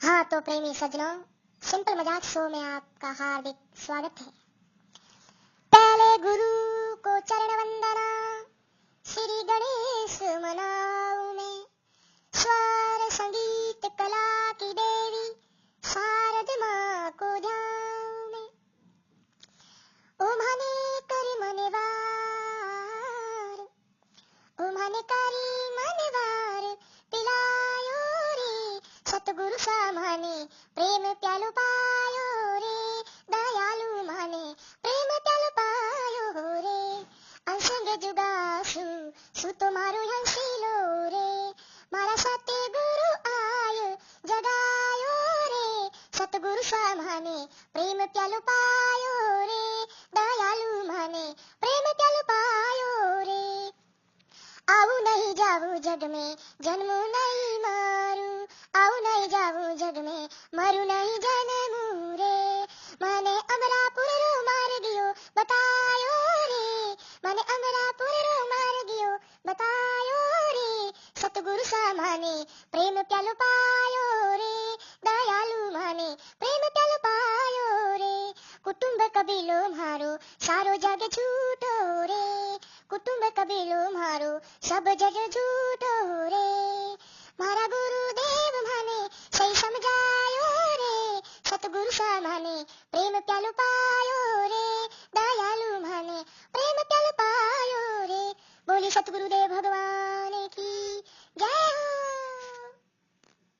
हाँ तो प्रेमी सज्जनों, सिंपल मजाक शो में आपका हार्दिक स्वागत है। पहले गुरु को चरण वंदना, श्री गणेश मनाऊं मैं। स्वर संगीत कला की देवी शारद माँ को ध्याऊं मैं। ओ माने करी मने वार, ओ माने करी मने वार, पिलायो रे सतगुरु सामाने प्रेम प्यालो पायो रे, दयालु माने प्रेम प्यालो पायो रे। अंसंग जुगासु सु तुम्हारो हंसीलो रे, मारा सत्य गुरु आयो जगायो रे, सतगुरु सामाने प्रेम प्यालो पायो रे, दयालु माने प्रेम प्यालो पायो रे। आऊ नहीं जाऊं जग में जन्मू नहीं मारू, आऊ नहीं जाऊं जग में मरू नहीं जन्मू रे। माने अमरापुर रो मार गियो बतायो रे, माने अमरापुर रो मार गियो बतायो रे, सतगुरु सामाने प्रेम प्यालो पायो रे, दयालु माने प्रेम प्यालो पायो रे। कुटुंब कबीलो मारो सारो जग झूठो रे, कुटुंब कबीलो मारो सब जग झूठो रे। मारा गुरुदेव माने सही समझायो रे, सतगुरु सामाने प्रेम प्यालो पायो रे, दयालु माने प्रेम प्यालो पायो रे। बोली सतगुरुदेव भगवान